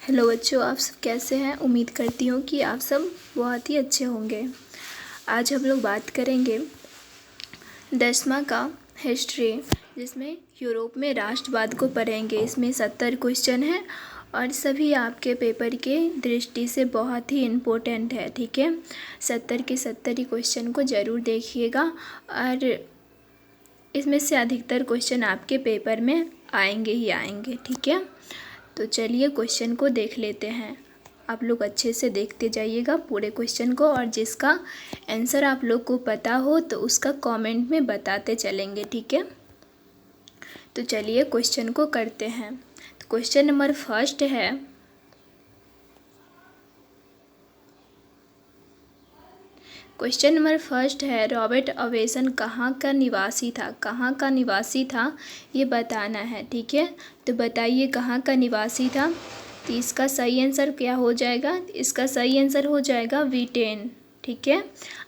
Hello बच्चों, आप सब कैसे हैं। उम्मीद करती हूँ कि आप सब बहुत ही अच्छे होंगे। आज हम लोग बात करेंगे 10वां का हिस्ट्री, जिसमें यूरोप में राष्ट्रवाद को पढ़ेंगे। इसमें 70 क्वेश्चन हैं और सभी आपके पेपर के दृष्टि से बहुत ही इम्पोर्टेंट है। ठीक है, 70 के 70 ही क्वेश्चन को ज़रूर देखिएगा और इसमें से अधिकतर क्वेश्चन आपके पेपर में आएंगे ही आएंगे। ठीक है, तो चलिए क्वेश्चन को देख लेते हैं। आप लोग अच्छे से देखते जाइएगा पूरे क्वेश्चन को, और जिसका आंसर आप लोग को पता हो तो उसका कमेंट में बताते चलेंगे। ठीक है, तो चलिए क्वेश्चन को करते हैं। तो क्वेश्चन नंबर फर्स्ट है, रॉबर्ट अवेसन कहाँ का निवासी था। कहाँ का निवासी था ये बताना है। ठीक है, तो बताइए कहाँ का निवासी था। तो इसका सही आंसर क्या हो जाएगा। इसका सही आंसर हो जाएगा ब्रिटेन। ठीक है,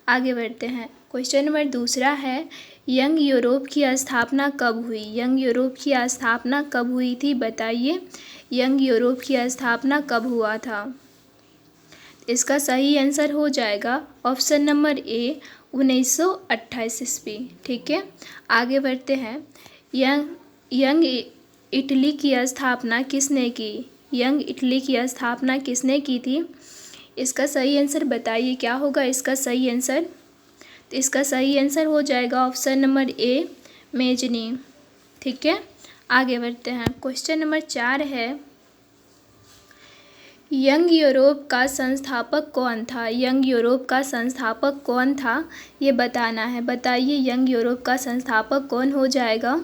आगे बढ़ते हैं। क्वेश्चन नंबर दूसरा है, यंग यूरोप की स्थापना कब हुई। यंग यूरोप की स्थापना कब हुई थी, बताइए यंग यूरोप की स्थापना कब हुआ था। इसका सही आंसर हो जाएगा ऑप्शन नंबर ए 1928 ईस्वी। ठीक है, आगे बढ़ते हैं। यंग इटली की स्थापना किसने की। यंग इटली की स्थापना किसने की थी। इसका सही आंसर बताइए क्या होगा इसका सही आंसर। तो इसका सही आंसर हो जाएगा ऑप्शन नंबर ए मेजनी। ठीक है, आगे बढ़ते हैं। क्वेश्चन नंबर 4 है, यंग यूरोप का संस्थापक कौन था। यंग यूरोप का संस्थापक कौन था ये बताना है। बताइए यंग यूरोप का संस्थापक कौन हो जाएगा।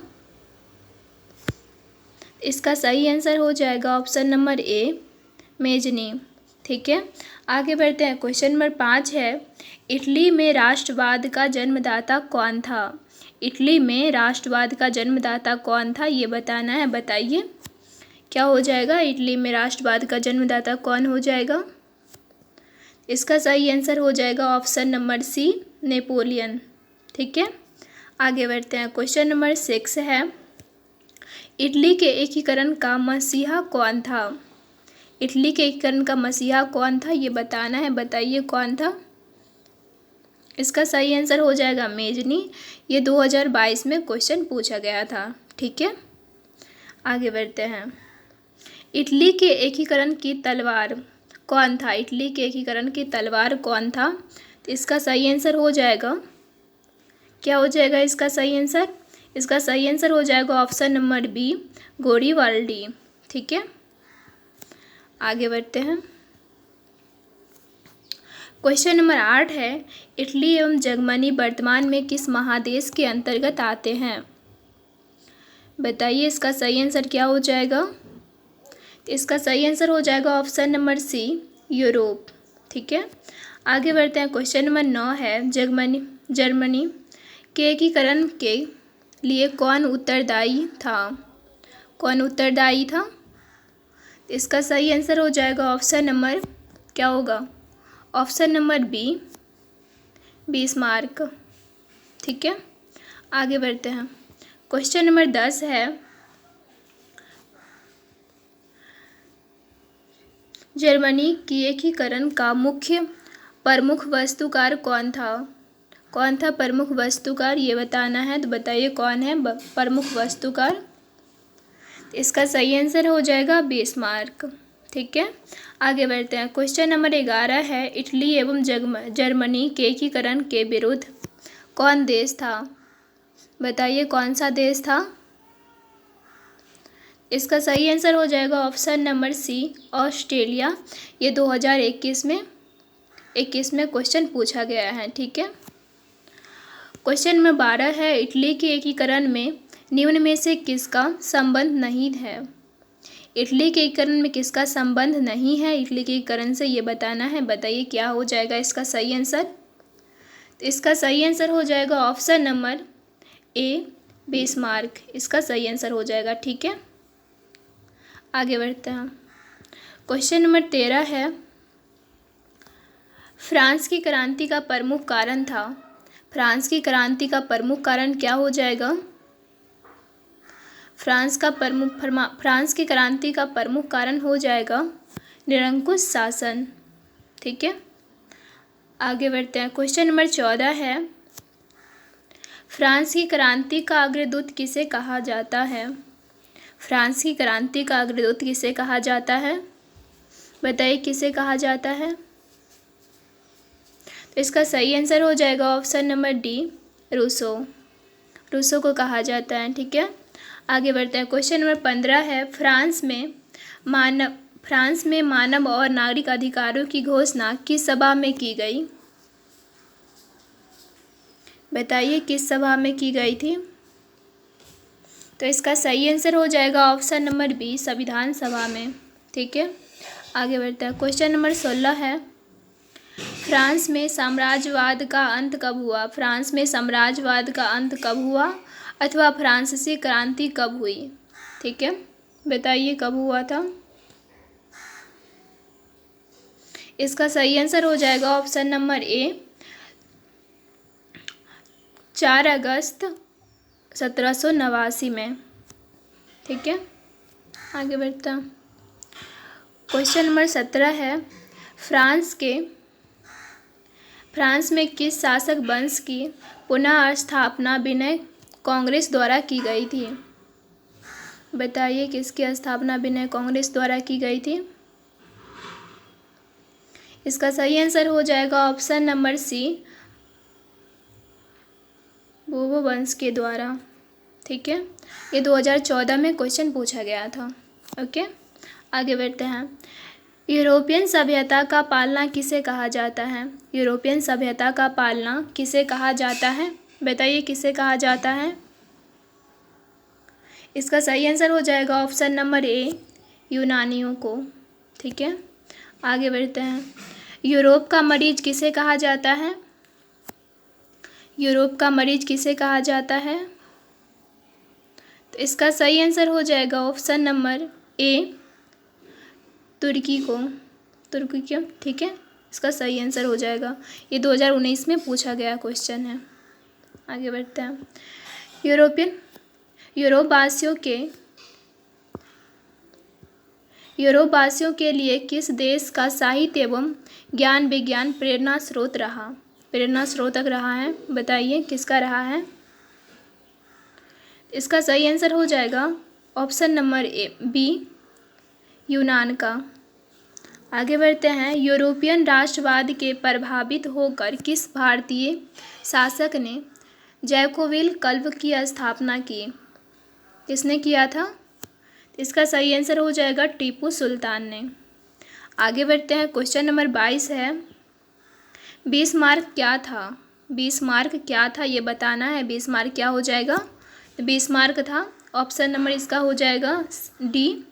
इसका सही आंसर हो जाएगा ऑप्शन नंबर ए मेजनी। ठीक है, आगे बढ़ते हैं। क्वेश्चन नंबर 5 है, इटली में राष्ट्रवाद का जन्मदाता कौन था। इटली में राष्ट्रवाद का जन्मदाता कौन था ये बताना है। बताइए क्या हो जाएगा। इटली में राष्ट्रवाद का जन्मदाता कौन हो जाएगा। इसका सही आंसर हो जाएगा ऑप्शन नंबर सी नेपोलियन। ठीक है, आगे बढ़ते हैं। क्वेश्चन नंबर 6 है, इटली के एकीकरण का मसीहा कौन था। इटली के एकीकरण का मसीहा कौन था ये बताना है। बताइए कौन था। इसका सही आंसर हो जाएगा मेजनी। ये 2022 में क्वेश्चन पूछा गया था। ठीक है, आगे बढ़ते हैं। इटली के एकीकरण की तलवार कौन था। इटली के एकीकरण की तलवार कौन था। तो इसका सही आंसर हो जाएगा क्या हो जाएगा इसका सही आंसर। इसका सही आंसर हो जाएगा ऑप्शन नंबर बी गोरिबाल्डी। ठीक है, आगे बढ़ते हैं। क्वेश्चन नंबर 8 है, इटली एवं जर्मनी वर्तमान में किस महादेश के अंतर्गत आते हैं। बताइए इसका सही आंसर क्या हो जाएगा। इसका सही आंसर हो जाएगा ऑप्शन नंबर सी यूरोप। ठीक है, आगे बढ़ते हैं। क्वेश्चन नंबर 9 है, जर्मनी के एकीकरण के लिए कौन उत्तरदायी था। कौन उत्तरदायी था। इसका सही आंसर हो जाएगा ऑप्शन नंबर क्या होगा ऑप्शन नंबर बी बिस्मार्क। ठीक है, आगे बढ़ते हैं। क्वेश्चन नंबर 10 है, जर्मनी की एकीकरण का मुख्य प्रमुख वास्तुकार कौन था। कौन था प्रमुख वास्तुकार ये बताना है। तो बताइए कौन है प्रमुख वास्तुकार। इसका सही आंसर हो जाएगा बिस्मार्क। ठीक है, आगे बढ़ते हैं। क्वेश्चन नंबर 11 है, इटली एवं जर्मनी के एकीकरण के विरुद्ध कौन देश था। बताइए कौन सा देश था। इसका सही आंसर हो जाएगा ऑप्शन नंबर सी ऑस्ट्रेलिया। ये 2021 में क्वेश्चन पूछा गया है। ठीक है, क्वेश्चन नंबर 12 है, इटली के एकीकरण में निम्न में से किसका संबंध नहीं है। इटली के एकीकरण में किसका संबंध नहीं है इटली के एकीकरण से ये बताना है। बताइए क्या हो जाएगा इसका सही आंसर। तो इसका सही आंसर हो जाएगा ऑप्शन नंबर ए बिस्मार्क। इसका सही आंसर हो जाएगा। ठीक है, आगे बढ़ते हैं। क्वेश्चन नंबर 13 है, फ्रांस की क्रांति का प्रमुख कारण था। फ्रांस की क्रांति का प्रमुख कारण क्या हो जाएगा। फ्रांस की क्रांति का प्रमुख कारण हो जाएगा निरंकुश शासन। ठीक है, आगे बढ़ते हैं। क्वेश्चन नंबर 14 है, फ्रांस की क्रांति का अग्रदूत किसे कहा जाता है? फ्रांस की क्रांति का अग्रदूत किसे कहा जाता है? बताइए किसे कहा जाता है? तो इसका सही आंसर हो जाएगा option number D, Rousseau. Rousseau को कहा जाता है। ठीक है, आगे बढ़ते हैं। क्वेश्चन नंबर 15 है, फ्रांस में मानव और नागरिक अधिकारों की घोषणा किस सभा में की गई? बताइए किस सभा में की गई थी? तो इसका सही आंसर हो जाएगा ऑप्शन नंबर बी, संविधान सभा में। ठीक है, आगे बढ़ते हैं। क्वेश्चन नंबर 16 है, फ्रांस में साम्राज्यवाद का अंत कब हुआ? फ्रांस में साम्राज्यवाद का अंत कब हुआ अथवा फ्रांसीसी क्रांति कब हुई? ठीक है, बताइए कब हुआ था? इसका सही आंसर हो जाएगा ऑप्शन नंबर ए, 4 अगस्त 1789 में। ठीक है, आगे बढ़ता। क्वेश्चन नंबर 17 है, फ्रांस में किस शासक वंश की पुनः स्थापना विनय कांग्रेस द्वारा की गई थी? बताइए किसकी स्थापना विनय कांग्रेस द्वारा की गई थी? इसका सही आंसर हो जाएगा ऑप्शन नंबर सी, बोबो वंश के द्वारा। ठीक है, ये 2014 में क्वेश्चन पूछा गया था। ओके, आगे बढ़ते हैं। यूरोपियन सभ्यता का पालना किसे कहा जाता है? यूरोपियन सभ्यता का पालना किसे कहा जाता है? बताइए किसे कहा जाता है? इसका सही आंसर हो जाएगा ऑप्शन नंबर ए, यूनानियों को। ठीक है, आगे बढ़ते हैं। यूरोप का मरीज किसे कहा जाता है? यूरोप का मरीज किसे कहा जाता है? तो इसका सही आंसर हो जाएगा ऑप्शन नंबर ए, तुर्की को। तुर्की क्यों? ठीक है, इसका सही आंसर हो जाएगा। ये 2019 में पूछा गया क्वेश्चन है। आगे बढ़ते हैं। यूरोपवासियों के लिए किस देश का साहित्य एवं ज्ञान विज्ञान प्रेरणा स्रोतक रहा है? बताइए किसका रहा है? इसका सही आंसर हो जाएगा ऑप्शन नंबर ए, बी, यूनान का। आगे बढ़ते हैं। यूरोपियन राष्ट्रवाद के प्रभावित होकर किस भारतीय शासक ने जैकोबिन क्लब की स्थापना की? किसने किया था? इसका सही आंसर हो जाएगा टीपू सुल्तान ने। आगे बढ़ते हैं। क्वेश्चन नंबर 22 है, बिस्मार्क क्या था? बिस्मार्क क्या था ये बताना है। बिस्मार्क क्या हो जाएगा? तो बिस्मार्क था ऑप्शन नंबर इसका हो जाएगा डी,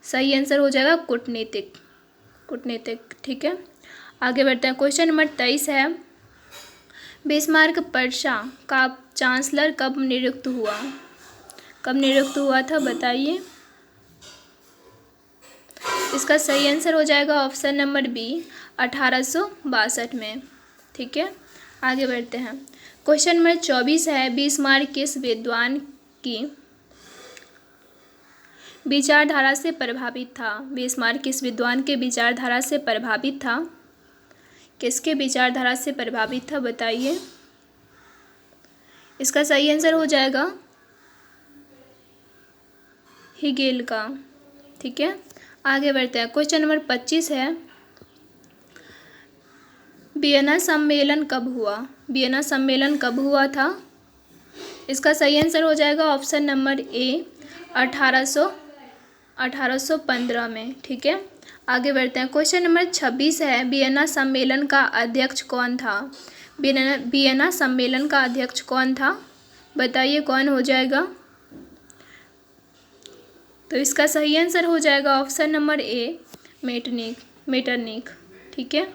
सही आंसर हो जाएगा कूटनीतिक। ठीक है, आगे बढ़ते हैं। क्वेश्चन नंबर 23 है, बिस्मार्क पर्सा का चांसलर कब नियुक्त हुआ? कब नियुक्त हुआ था बताइए? इसका सही आंसर हो जाएगा ऑप्शन नंबर बी, 1862 में। ठीक है, आगे बढ़ते हैं। क्वेश्चन नंबर 24 है, बिस्मार्क किस विद्वान की विचारधारा से प्रभावित था? बिस्मार्क किस विद्वान के विचारधारा से प्रभावित था? किसके विचारधारा से प्रभावित था बताइए? इसका सही आंसर हो जाएगा हेगेल का। ठीक है, आगे बढ़ते हैं। क्वेश्चन नंबर 25 है, वियना सम्मेलन कब हुआ? वियना सम्मेलन कब हुआ था? इसका सही आंसर हो जाएगा ऑप्शन नंबर ए, 1815 में। ठीक है, आगे बढ़ते हैं। क्वेश्चन नंबर 26 है, वियना सम्मेलन का अध्यक्ष कौन था? वियना सम्मेलन का अध्यक्ष कौन था? बताइए कौन हो जाएगा? तो इसका सही आंसर हो जाएगा ऑप्शन नंबर ए, मेटरनिख। ठीक है,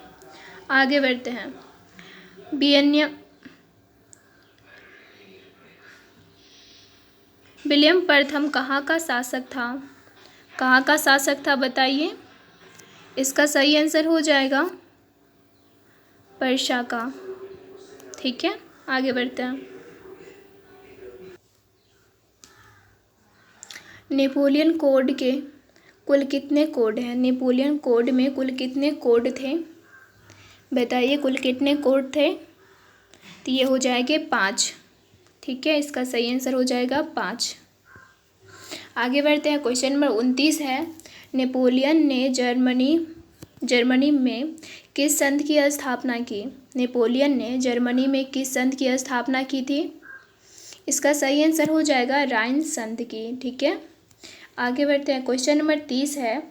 आगे बढ़ते हैं। विलियम प्रथम कहाँ का शासक था? कहाँ का शासक था बताइए? इसका सही आंसर हो जाएगा पर्सा का। ठीक है, आगे बढ़ते हैं। नेपोलियन कोड के कुल कितने कोड हैं? नेपोलियन कोड में कुल कितने कोड थे? बताइए कुल कितने कोड थे? तो ये हो जाएंगे 5। ठीक है, इसका सही आंसर हो जाएगा 5। आगे बढ़ते हैं। क्वेश्चन नंबर 29 है, नेपोलियन ने जर्मनी में किस संघ की स्थापना की? नेपोलियन ने जर्मनी में किस संघ की स्थापना की थी? इसका सही आंसर हो जाएगा राइन संघ की। ठीक है, आगे बढ़ते हैं। क्वेश्चन नंबर 30 है,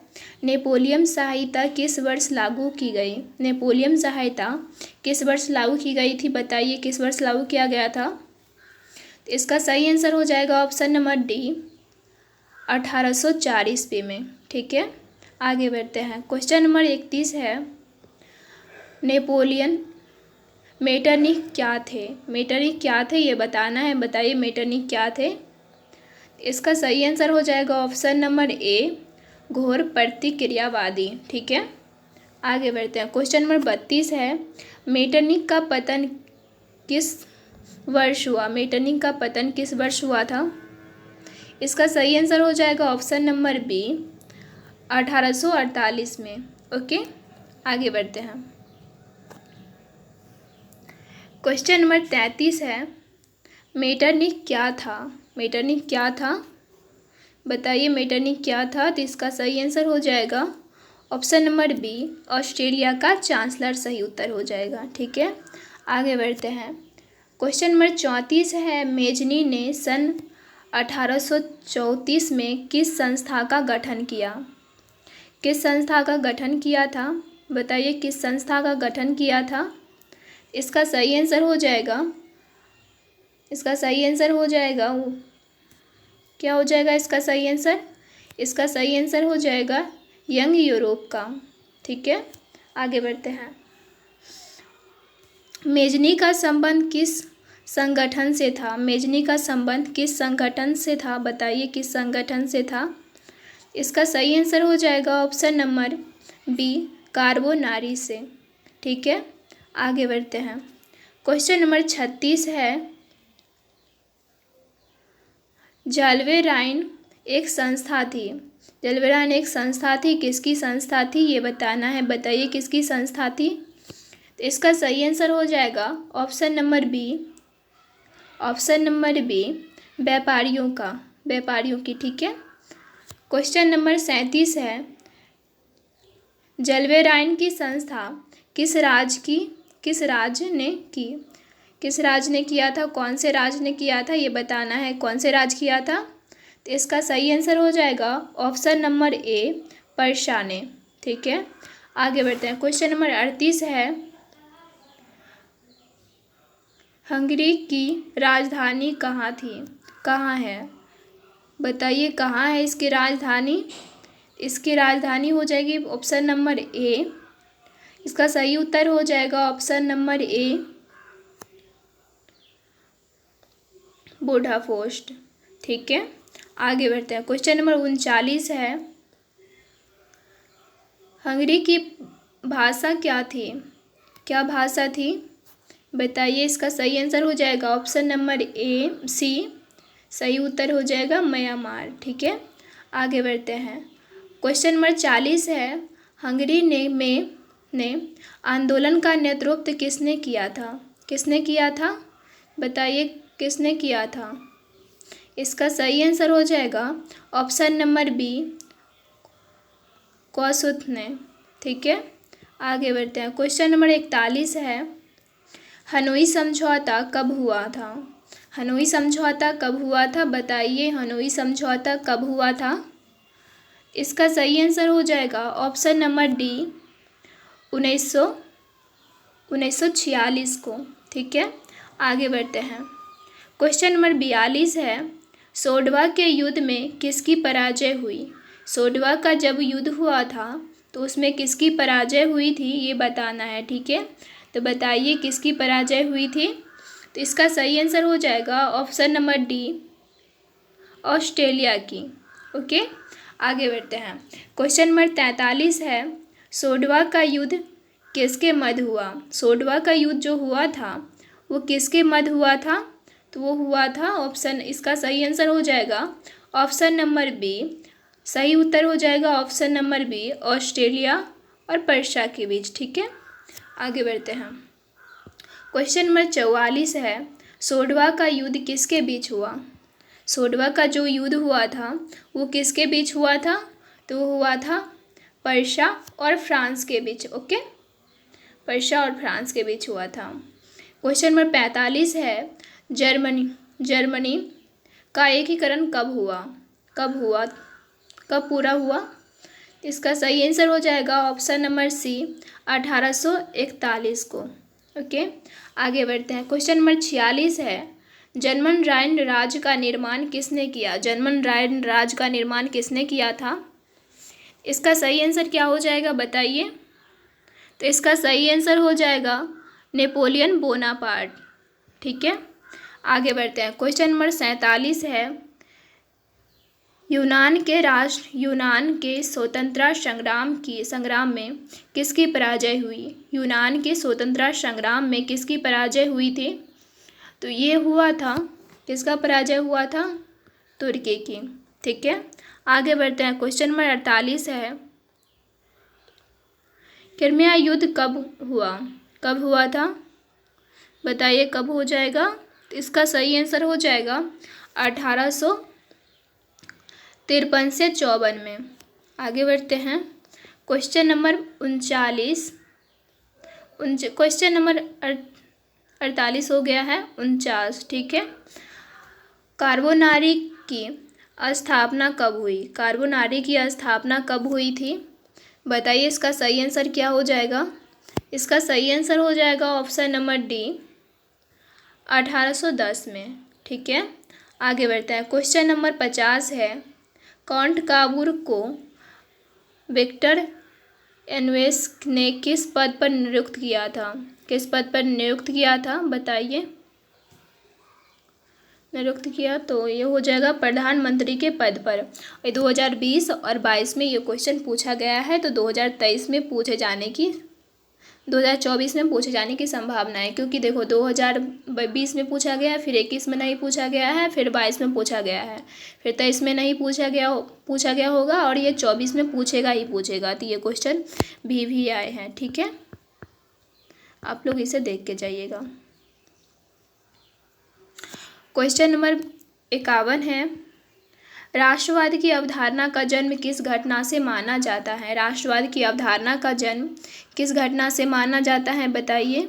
नेपोलियन सहायता किस वर्ष लागू की गई? नेपोलियन सहायता किस वर्ष लागू की गई थी? बताइए किस वर्ष लागू किया गया था? इसका सही आंसर हो जाएगा ऑप्शन नंबर डी, 1804 ईस्वी में। ठीक है, आगे बढ़ते हैं। क्वेश्चन नंबर 31 है, नेपोलियन मेटरनिख क्या थे? मेटरनिख क्या थे ये बताना है। बताइए मेटरनिख क्या थे? इसका सही आंसर हो जाएगा ऑप्शन नंबर ए, घोर प्रतिक्रियावादी। ठीक है, आगे बढ़ते हैं। क्वेश्चन नंबर 32 है, मेटरनिख का पतन किस वर्ष हुआ? मेटरनिख का पतन किस वर्ष हुआ था? इसका सही आंसर हो जाएगा ऑप्शन नंबर बी, 1848 में। ओके, आगे बढ़ते हैं। क्वेश्चन नंबर 33 है, मेटरनिख क्या था? मेटरनिख क्या था? बताइए मेटरनिख क्या था? तो इसका सही आंसर हो जाएगा ऑप्शन नंबर बी, ऑस्ट्रेलिया का चांसलर सही उत्तर हो जाएगा। ठीक है, आगे बढ़ते हैं। क्वेश्चन नंबर 34 है, मेजनी ने सन 1834 में किस संस्था का गठन किया? किस संस्था का गठन किया था? बताइए किस संस्था का गठन किया था? इसका सही आंसर हो जाएगा, इसका सही आंसर हो जाएगा, क्या हो जाएगा इसका सही आंसर? इसका सही आंसर हो जाएगा यंग यूरोप का। ठीक है, आगे बढ़ते हैं। मेजनी का संबंध किस संगठन से था? मेजनी का संबंध किस संगठन से था? बताइए किस संगठन से था? इसका सही आंसर हो जाएगा ऑप्शन नंबर बी, कार्बोनारी से। ठीक है, आगे बढ़ते हैं। क्वेश्चन नंबर 36 है, जलवेराइन एक संस्था थी। जलवेराइन एक संस्था थी, किसकी संस्था थी ये बताना है। बताइए किसकी संस्था थी? तो इसका सही आंसर हो जाएगा option number B, option number B, व्यापारियों का, व्यापारियों की। ठीक है, क्वेश्चन नंबर 37 है, जलवेराइन की संस्था किस राज्य ने की? किस राज्य ने किया था? कौन से राज्य ने किया था ये बताना है। कौन से राज्य किया था? तो इसका सही आंसर हो जाएगा ऑप्शन नंबर ए, पर्शिया ने। ठीक है, आगे बढ़ते हैं। क्वेश्चन नंबर 38 है, हंगरी की राजधानी कहाँ थी? कहाँ है? बताइए कहाँ है इसकी राजधानी? इसकी राजधानी हो जाएगी ऑप्शन नंबर ए, इसका सही उत्तर हो जाएगा ऑप्शन नंबर ए, बुडापेस्ट। ठीक है, आगे बढ़ते हैं। क्वेश्चन नंबर 39 है, हंगरी की भाषा क्या थी? क्या भाषा थी? बताइए इसका सही आंसर हो जाएगा ऑप्शन नंबर ए, सी, सही उत्तर हो जाएगा म्यांमार। ठीक है, आगे बढ़ते हैं। क्वेश्चन नंबर 40 है, हंगरी ने आंदोलन का नेतृत्व किसने किया था? किसने किया था? बताइए किसने किया था? इसका सही आंसर हो जाएगा ऑप्शन नंबर बी, कोसुत ने। ठीक है, आगे बढ़ते हैं। क्वेश्चन नंबर 41 है, हनोई समझौता कब हुआ था? हनोई समझौता कब हुआ था? बताइए हनोई समझौता कब हुआ था? इसका सही आंसर हो जाएगा ऑप्शन नंबर डी, 1946 को। ठीक है, आगे बढ़ते हैं। क्वेश्चन नंबर 42 है, सोडवा के युद्ध में किसकी पराजय हुई? सोडवा का जब युद्ध हुआ था तो उसमें किसकी पराजय हुई थी ये बताना है। ठीक है, तो बताइए किसकी पराजय हुई थी? तो इसका सही आंसर हो जाएगा ऑप्शन नंबर डी, ऑस्ट्रेलिया की। ओके, आगे बढ़ते हैं। क्वेश्चन नंबर 43 है, सोडवा का युद्ध किसके मध्य हुआ? सोडवा का युद्ध जो हुआ था वो किसके मध्य हुआ था? तो वो हुआ था ऑप्शन, इसका सही आंसर हो जाएगा ऑप्शन नंबर बी, सही उत्तर हो जाएगा ऑप्शन नंबर बी, ऑस्ट्रेलिया और पर्शिया के बीच। ठीक है, आगे बढ़ते हैं। क्वेश्चन नंबर 44 है, सोडवा का युद्ध किसके बीच हुआ? सोडवा का जो युद्ध हुआ था वो किसके बीच हुआ था? तो वो हुआ था पर्शिया और फ्रांस के बीच। ओके, पर्शिया और फ्रांस के बीच हुआ था। क्वेश्चन नंबर 45 है, जर्मनी का एकीकरण कब हुआ? कब पूरा हुआ? इसका सही आंसर हो जाएगा ऑप्शन नंबर सी, 1841 को। ओके, आगे बढ़ते हैं। क्वेश्चन नंबर 46 है, जर्मन राइन राज्य का निर्माण किसने किया? जर्मन राइन राज्य का निर्माण किसने किया था? इसका सही आंसर क्या हो जाएगा बताइए? तो इसका सही आंसर हो जाएगा नेपोलियन बोनापार्ट। ठीक है, आगे बढ़ते हैं। क्वेश्चन नंबर 47 है, यूनान के स्वतंत्रता संग्राम में किसकी पराजय हुई? यूनान के स्वतंत्रता संग्राम में किसकी पराजय हुई थी? तो ये हुआ था, किसका पराजय हुआ था? तुर्की की। ठीक है, आगे बढ़ते हैं। क्वेश्चन नंबर 48 है, क्रिमिया युद्ध कब हुआ था? बताइए कब हो जाएगा? तो इसका सही आंसर हो जाएगा 1853 से 54 में। आगे बढ़ते हैं। क्वेश्चन नंबर 39, क्वेश्चन नंबर 48 हो गया है, 49। ठीक है, कार्बोनारी की स्थापना कब हुई? कार्बोनारी की स्थापना कब हुई थी? बताइए इसका सही आंसर क्या हो जाएगा? इसका सही आंसर हो जाएगा ऑप्शन नंबर डी, 1810 में। ठीक है, आगे बढ़ते हैं। क्वेश्चन नंबर 50 है, काउंट काबूर को विक्टर एनवेस ने किस पद पर नियुक्त किया था? किस पद पर नियुक्त किया था बताइए? नियुक्त किया तो ये हो जाएगा प्रधानमंत्री के पद पर। 2020 और 22 में ये क्वेश्चन पूछा गया है, तो 2023 में 2024 में पूछे जाने की संभावना है, क्योंकि देखो 2020 में पूछा गया है, फिर 21 में नहीं पूछा गया है, फिर 22 में पूछा गया है, फिर 23 में नहीं पूछा गया होगा, और ये 24 में पूछेगा। तो ये क्वेश्चन भी आए हैं। ठीक है, आप लोग इसे देख के जाइएगा। क्वेश्चन नंबर 51 है, राष्ट्रवाद की अवधारणा का जन्म किस घटना से माना जाता है? राष्ट्रवाद की अवधारणा का जन्म किस घटना से माना जाता है बताइए?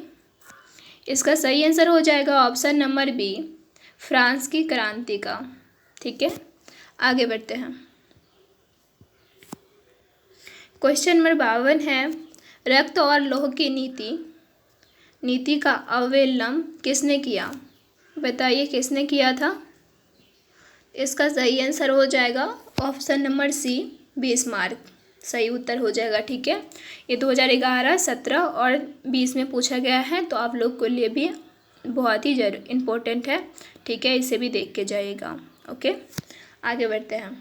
इसका सही आंसर हो जाएगा ऑप्शन नंबर बी, फ्रांस की क्रांति का। ठीक है, आगे बढ़ते हैं। क्वेश्चन नंबर 52 है, रक्त और लौह की नीति का अवलंबन किसने किया? बताइए किसने किया था? इसका सही आंसर हो जाएगा ऑप्शन नंबर सी, बिस्मार्क। सही उत्तर हो जाएगा। ठीक है, ये 2011, 17 और 20 में पूछा गया है, तो आप लोग के लिए भी बहुत ही इम्पोर्टेंट है। ठीक है, इसे भी देख के जाइएगा। ओके, आगे बढ़ते हैं।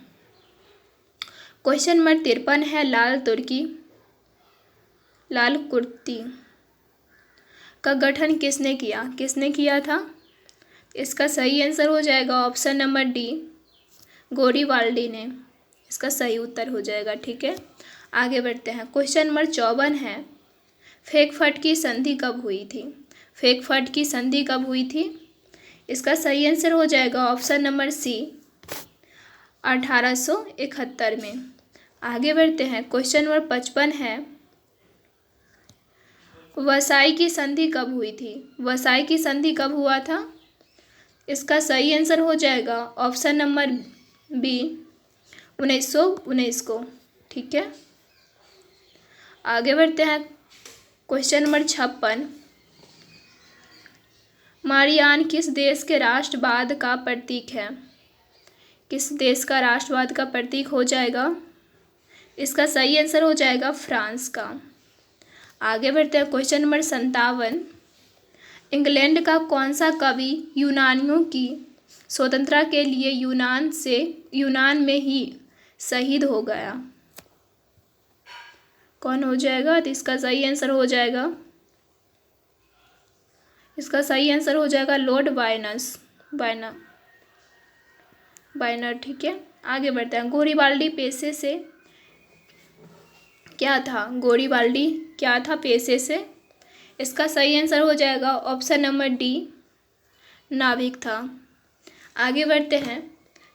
क्वेश्चन नंबर 53 है, लाल कुर्ती का गठन किसने किया था? इसका सही आंसर हो जाएगा ऑप्शन नंबर डी, गोरीवाल्डी ने। इसका सही उत्तर हो जाएगा। ठीक है, आगे बढ़ते हैं। क्वेश्चन नंबर 54 है, फ्रैंकफर्ट की संधि कब हुई थी? फ्रैंकफर्ट की संधि कब हुई थी? इसका सही आंसर हो जाएगा ऑप्शन नंबर सी, 1871 में। आगे बढ़ते हैं। क्वेश्चन नंबर 55 है, वसाई की संधि कब हुई थी? वसाई की संधि कब हुआ था? इसका सही आंसर हो जाएगा ऑप्शन नंबर बी, 1919 को। ठीक है, आगे बढ़ते हैं। क्वेश्चन नंबर 56, मारियान किस देश के राष्ट्रवाद का प्रतीक है? किस देश का राष्ट्रवाद का प्रतीक हो जाएगा? इसका सही आंसर हो जाएगा फ्रांस का। आगे बढ़ते हैं। क्वेश्चन नंबर 57, इंग्लैंड का कौन सा कवि यूनानियों की स्वतंत्रता के लिए यूनान में ही शहीद हो गया? कौन हो जाएगा? तो इसका सही आंसर हो जाएगा लॉर्ड बायनर। ठीक है, आगे बढ़ते हैं। गोरिबाल्डी पेशे से क्या था? गोरिबाल्डी क्या था पेशे से? इसका सही आंसर हो जाएगा ऑप्शन नंबर डी, नाविक था। आगे बढ़ते हैं।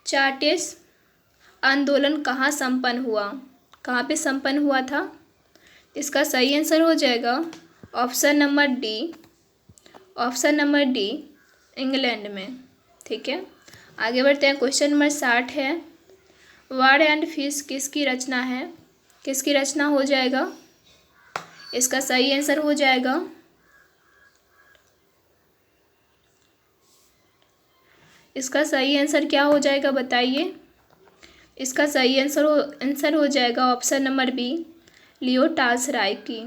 चार्टिस्ट आंदोलन कहाँ संपन्न हुआ? कहाँ पे संपन्न हुआ था? इसका सही आंसर हो जाएगा option number D, option number D, England में। ठीक है, आगे बढ़ते हैं। क्वेश्चन नंबर 60 है, वार एंड पीस किसकी रचना है? किसकी रचना हो जाएगा? इसका सही आंसर हो जाएगा इसका सही आंसर क्या हो जाएगा बताइए? इसका सही आंसर हो जाएगा option number B, Leo Tolstoy की,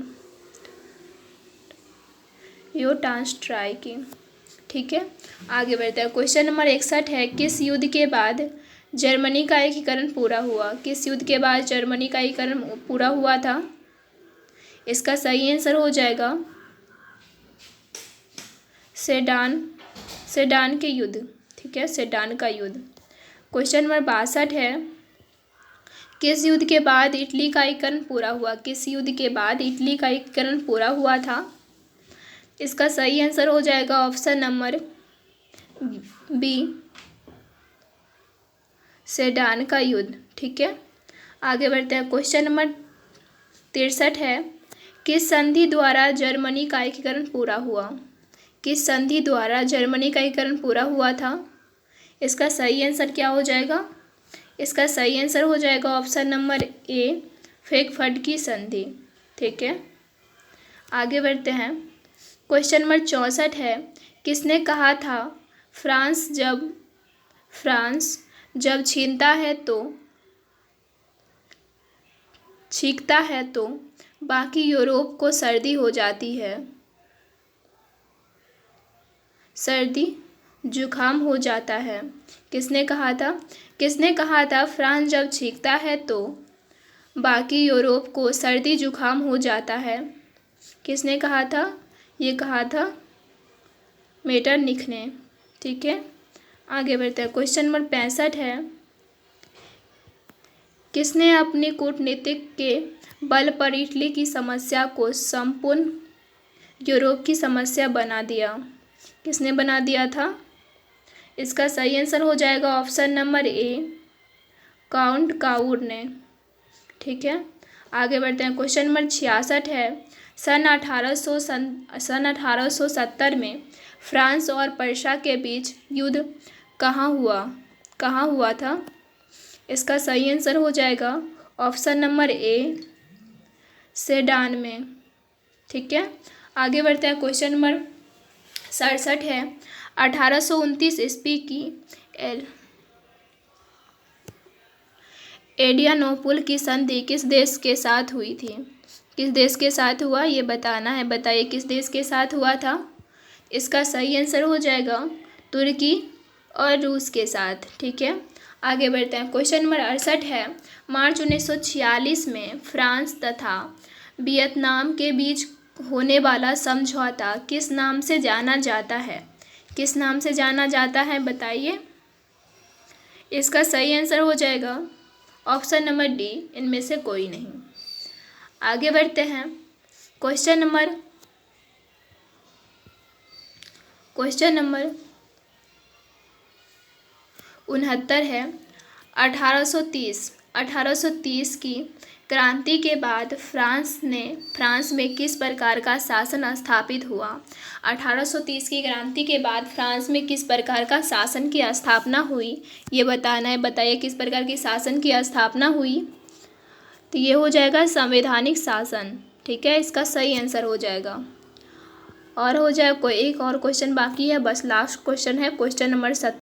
लियो टॉल्स्टॉय की। ठीक है, आगे बढ़ते हैं। क्वेश्चन नंबर 61 है, किस युद्ध के बाद जर्मनी का एकीकरण पूरा हुआ? किस युद्ध के बाद जर्मनी का एकीकरण पूरा हुआ था? इसका सही आंसर हो जाएगा सेडान के युद्ध। ठीक है, सेडान का युद्ध। क्वेश्चन नंबर 62 है, किस युद्ध के बाद इटली का एकीकरण पूरा हुआ? किस युद्ध के बाद इटली का एकीकरण पूरा हुआ था? इसका सही आंसर हो जाएगा ऑप्शन नंबर बी, सेडान का युद्ध। ठीक है, आगे बढ़ते हैं। क्वेश्चन नंबर 63 है, किस संधि द्वारा जर्मनी का एकीकरण पूरा हुआ? किस संधि द्वारा जर्मनी का एकीकरण पूरा हुआ था? इसका सही आंसर क्या हो जाएगा? इसका सही आंसर हो जाएगा ऑप्शन नंबर ए, फ्रैंकफर्ट की संधि। ठीक है, आगे बढ़ते हैं। क्वेश्चन नंबर 64 है, किसने कहा था फ्रांस जब छींकता है तो बाकी यूरोप को सर्दी हो जाती है? सर्दी जुकाम हो जाता है। किसने कहा था? किसने कहा था फ्रांस जब छींकता है तो बाकी यूरोप को सर्दी जुकाम हो जाता है? किसने कहा था? ये कहा था मेटरनिख ने। ठीक है, आगे बढ़ते हैं। क्वेश्चन नंबर 65 है, किसने अपनी कूटनीतिक के बल पर इटली की समस्या को संपूर्ण यूरोप की समस्या बना दिया? किसने बना दिया था? इसका सही आंसर हो जाएगा option number A, count Cavour ने। ठीक है, आगे बढ़ते हैं। क्वेश्चन नंबर 66 है, सन 1870 में फ्रांस और पर्शिया के बीच युद्ध कहाँ हुआ था? इसका सही आंसर हो जाएगा ऑप्शन नंबर ए, सेडान में। ठीक है, आगे बढ़ते हैं। क्वेश्चन नंबर 67 है, 1829 ईस्वी की एडियानोपुल की संधि किस देश के साथ हुई थी? किस देश के साथ हुआ ये बताना है। बताइए किस देश के साथ हुआ था? इसका सही आंसर हो जाएगा तुर्की और रूस के साथ। ठीक है, आगे बढ़ते हैं। क्वेश्चन नंबर 68 है, मार्च 1946 में फ्रांस तथा वियतनाम के बीच होने वाला समझौता किस नाम से जाना जाता है? किस नाम से जाना जाता है बताइए? इसका सही आंसर हो जाएगा ऑप्शन नंबर डी, इनमें से कोई नहीं। आगे बढ़ते हैं। क्वेश्चन नंबर 69 है, 1830 की क्रांति के बाद फ्रांस में किस प्रकार का शासन स्थापित हुआ? 1830 की क्रांति के बाद फ्रांस में किस प्रकार का शासन की स्थापना हुई ये बताना है। बताइए किस प्रकार की शासन की स्थापना हुई? तो ये हो जाएगा संवैधानिक शासन। ठीक है, इसका सही आंसर हो जाएगा। और हो जाए कोई एक और क्वेश्चन बाकी है, बस लास्ट क्वेश्चन है, क्वेश्चन नंबर 70।